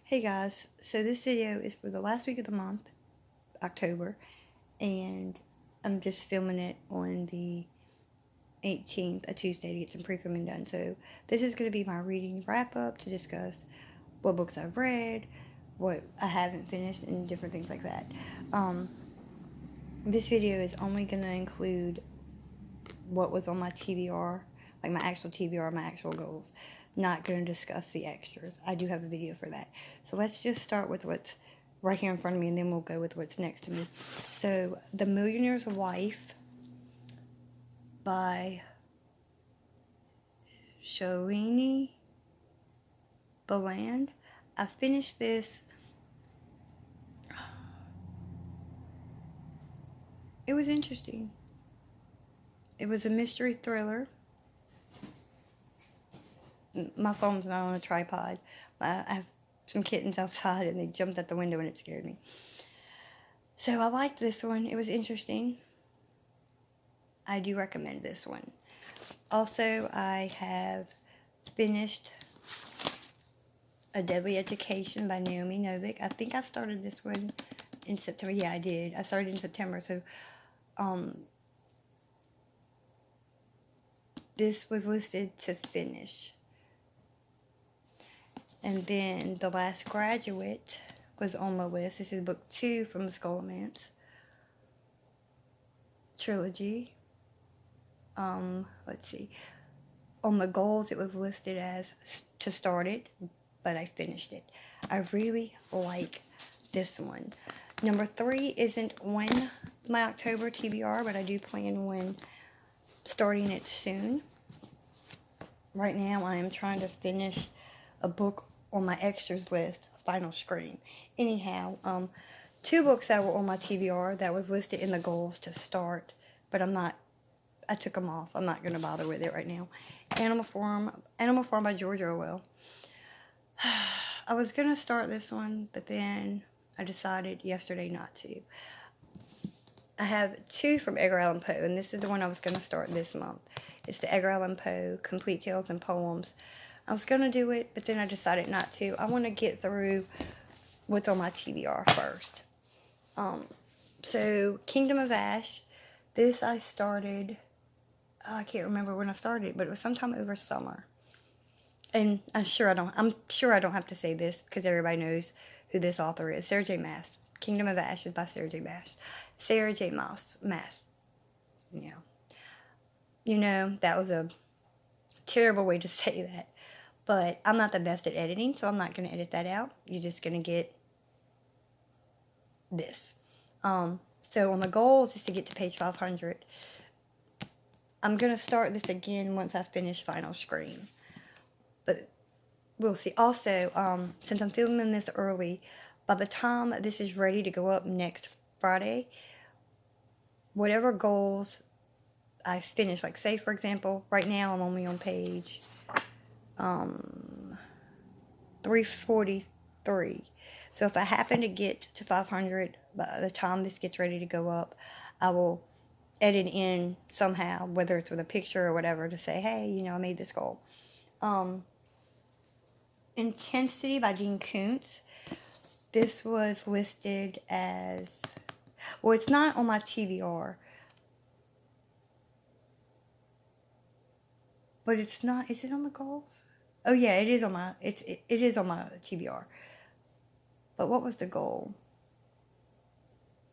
Hey guys, so this video is for the last week of the month, October, and I'm just filming it on the 18th, a Tuesday, to get some pre-filming done. So this is going to be my reading wrap-up to discuss what books I've read, what I haven't finished, and different things like that. This video is only going to include what was on my TBR, like my actual TBR, my actual goals. Not going to discuss the extras. I do have a video for that. So let's just start with what's right here in front of me, and then we'll go with what's next to me. So, The Millionaire's Wife by Shalini Boland. I finished this. It was interesting. It was a mystery thriller. My phone's not on a tripod. I have some kittens outside and they jumped out the window and it scared me. So I liked this one. It was interesting. I do recommend this one. Also, I have finished A Deadly Education by Naomi Novik. I think I started this one in September. Yeah, I did. I started in September. So, this was listed to finish. And then The Last Graduate was on my list. This is book 2 from the Scholomance trilogy. Let's see. On my goals, it was listed as to start it, but I finished it. I really like this one. Number 3 isn't on my October TBR, but I do plan on starting it soon. Right now, I am trying to finish a book on my extras list, Final Screen. Anyhow, 2 books that were on my TBR that was listed in the goals to start, but I took them off. I'm not going to bother with it right now. Animal Farm by George Orwell. I was going to start this one, but then I decided yesterday not to. I have 2 from Edgar Allen Poe, and this is the one I was going to start this month. It's the Edgar Allen Poe Complete Tales and Poems. I was going to do it, but then I decided not to. I want to get through what's on my TBR first. So, Kingdom of Ash. This I started, I can't remember when I started, but it was sometime over summer. And I'm sure I don't have to say this because everybody knows who this author is. Sarah J. Maas. Kingdom of Ash is by Sarah J. Maas. Sarah J. Maas. You know, that was a terrible way to say that. But I'm not the best at editing, so I'm not going to edit that out. You're just going to get this. So on my goals is to get to page 500. I'm going to start this again once I finish Final Screen. But we'll see. Also, since I'm filming this early, by the time this is ready to go up next Friday, whatever goals I finish, like say for example, right now I'm only on page 343. So if I happen to get to 500 by the time this gets ready to go up, I will edit in somehow, whether it's with a picture or whatever, to say, hey, you know, I made this goal. Intensity by Dean Koontz. This was listed as, well, it's not on my TBR, but it's not, is it on the goals? Oh yeah, it is on my, it is on my TBR. But what was the goal?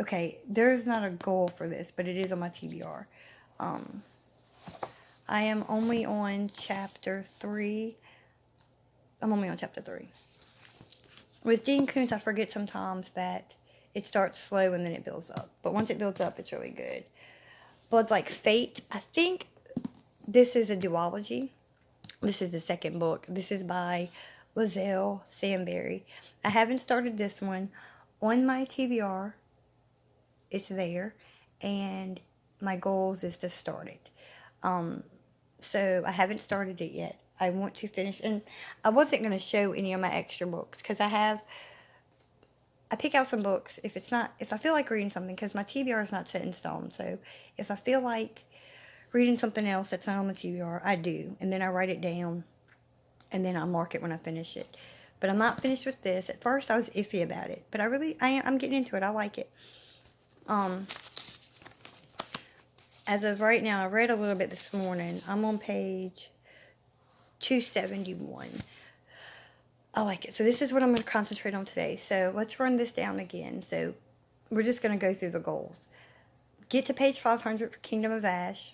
Okay, there's not a goal for this, but it is on my TBR. I am only on chapter 3. I'm only on chapter 3. With Dean Koontz, I forget sometimes that it starts slow and then it builds up. But once it builds up, it's really good. Blood Like Fate. I think this is a duology. This is the second book. This is by Liselle, Sambury. I haven't started this one. On my TBR, it's there. And my goals is to start it. So I haven't started it yet. I want to finish. And I wasn't going to show any of my extra books because I pick out some books if I feel like reading something, because my TBR is not set in stone. So if I feel like reading something else that's not on the TBR, I do. And then I write it down. And then I'll mark it when I finish it. But I'm not finished with this. At first, I was iffy about it. But I'm getting into it. I like it. As of right now, I read a little bit this morning. I'm on page 271. I like it. So this is what I'm going to concentrate on today. So let's run this down again. So we're just going to go through the goals. Get to page 500 for Kingdom of Ash.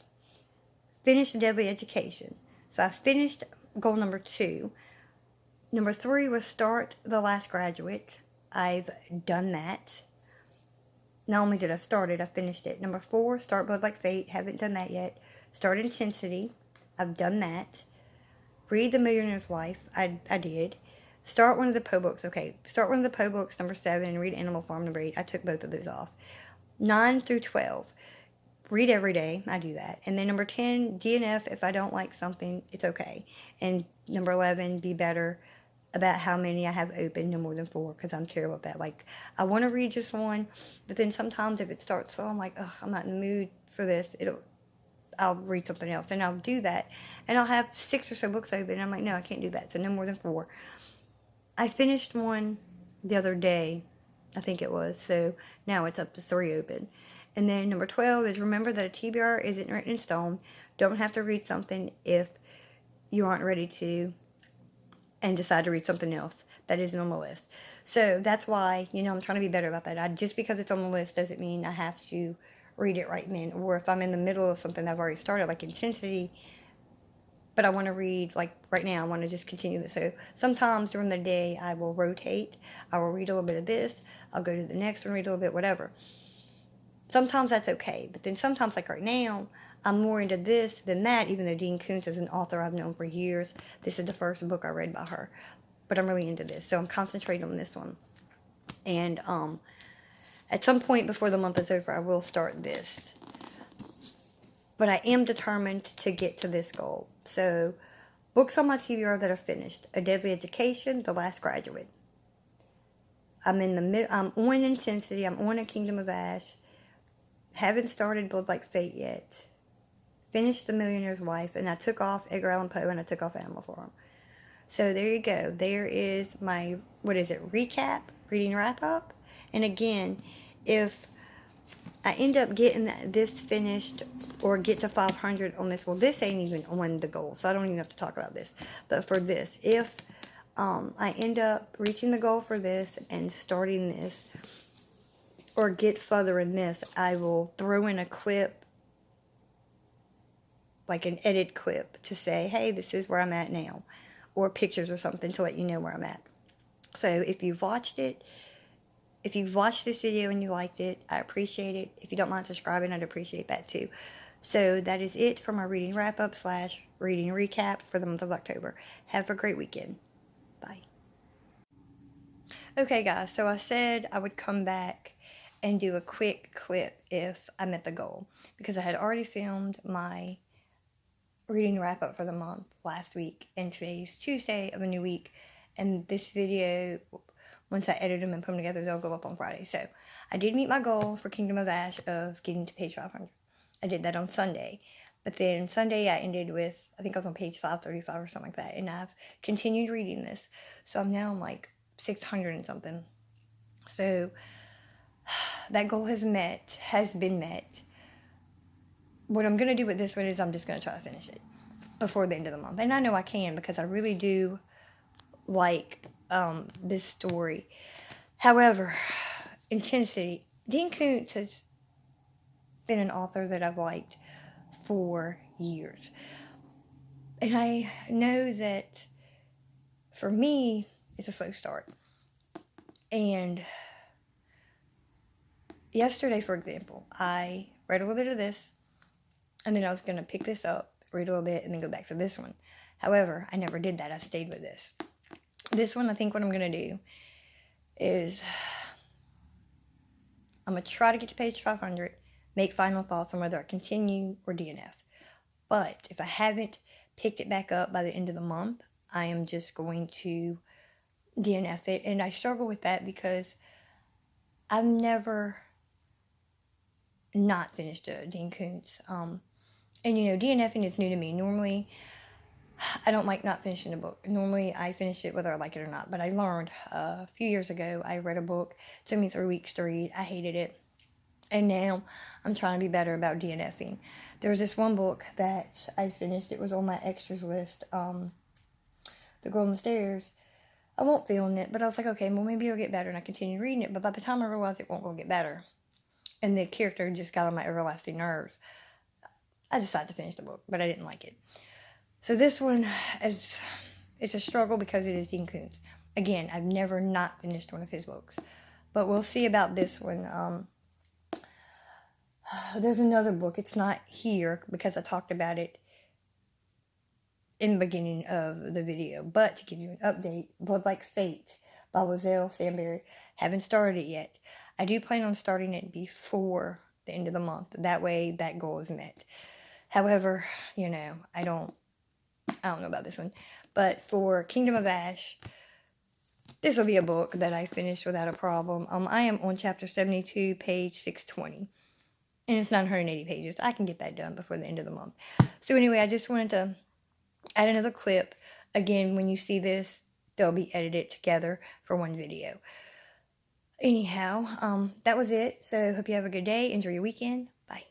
Finish Deadly Education. So I finished goal number 2. Number 3 was start The Last Graduate. I've done that. Not only did I start it, I finished it. Number 4, start Blood Like Fate. Haven't done that yet. Start Intensity. I've done that. Read The Millionaire's Wife. I did. Start one of the Poe books. Okay, start one of the Poe books, number 7, and read Animal Farm, number 8. I took both of those off. 9 through 12. Read every day. I do that. And then number 10, DNF. If I don't like something, it's okay. And number 11, be better about how many I have open, no more than 4, because I'm terrible at that. Like, I want to read just one, but then sometimes if it starts slow, I'm like, ugh, I'm not in the mood for this. I'll read something else, and I'll do that. And I'll have 6 or so books open, and I'm like, no, I can't do that. So no more than 4. I finished one the other day, I think it was, so now it's up to 3 open. And then number 12 is remember that a TBR isn't written in stone. Don't have to read something if you aren't ready to and decide to read something else that isn't on the list. So that's why, I'm trying to be better about that. Just because it's on the list doesn't mean I have to read it right then. Or if I'm in the middle of something I've already started, like Intensity, but I want to read, like right now, I want to just continue this. So sometimes during the day, I will rotate. I will read a little bit of this. I'll go to the next one, read a little bit, whatever. Sometimes that's okay. But then sometimes, like right now, I'm more into this than that, even though Dean Koontz is an author I've known for years. This is the first book I read by her. But I'm really into this. So I'm concentrating on this one. And at some point before the month is over, I will start this. But I am determined to get to this goal. So, books on my TBR that are finished. A Deadly Education, The Last Graduate. I'm on Intensity. I'm on A Kingdom of Ash. Haven't started Blood Like Fate yet. Finished The Millionaire's Wife. And I took off Edgar Allen Poe and I took off Animal Farm. So there you go. There is my, recap, reading wrap-up. And again, if I end up getting this finished or get to 500 on this, well, this ain't even on the goal, so I don't even have to talk about this. But for this, if I end up reaching the goal for this and starting this, or get further in this, I will throw in a clip, like an edit clip, to say, hey, this is where I'm at now. Or pictures or something to let you know where I'm at. So if you've watched it, if you've watched this video and you liked it, I appreciate it. If you don't mind subscribing, I'd appreciate that too. So that is it for my reading wrap-up / reading recap for the month of October. Have a great weekend. Bye. Okay, guys, so I said I would come back and do a quick clip if I met the goal. Because I had already filmed my reading wrap-up for the month last week. And today's Tuesday of a new week. And this video, once I edit them and put them together, they'll go up on Friday. So I did meet my goal for Kingdom of Ash of getting to page 500. I did that on Sunday. But then Sunday I ended with, I think I was on page 535 or something like that. And I've continued reading this. So I'm now on like 600 and something. So that goal has been met. What I'm going to do with this one is I'm just going to try to finish it before the end of the month. And I know I can because I really do like this story. However, Intensity. Dean Koontz has been an author that I've liked for years. And I know that for me, it's a slow start. And yesterday, for example, I read a little bit of this, and then I was going to pick this up, read a little bit, and then go back to this one. However, I never did that. I stayed with this. This one, I think what I'm going to do is I'm going to try to get to page 500, make final thoughts on whether I continue or DNF. But if I haven't picked it back up by the end of the month, I am just going to DNF it. And I struggle with that because I've never not finished a Dean Koontz. And DNFing is new to me. Normally, I don't like not finishing a book. Normally, I finish it whether I like it or not. But I learned a few years ago, I read a book. It took me 3 weeks to read. I hated it. And now I'm trying to be better about DNFing. There was this one book that I finished. It was on my extras list. The Girl on the Stairs. I won't feeling it, but I was like, okay, well, maybe it'll get better. And I continued reading it. But by the time I realized it won't go get better, and the character just got on my everlasting nerves, I decided to finish the book, but I didn't like it. So this one it's a struggle because it is Dean Koontz. Again, I've never not finished one of his books. But we'll see about this one. There's another book. It's not here because I talked about it in the beginning of the video. But to give you an update, Blood Like Fate by Liselle, Sambury. Haven't started it yet. I do plan on starting it before the end of the month. That way that goal is met. However, you know, I don't know about this one. But for Kingdom of Ash, this will be a book that I finished without a problem. I am on chapter 72, page 620. And it's 980 pages. I can get that done before the end of the month. So anyway, I just wanted to add another clip. Again, when you see this, they'll be edited together for one video. Anyhow, that was it. So hope you have a good day. Enjoy your weekend. Bye.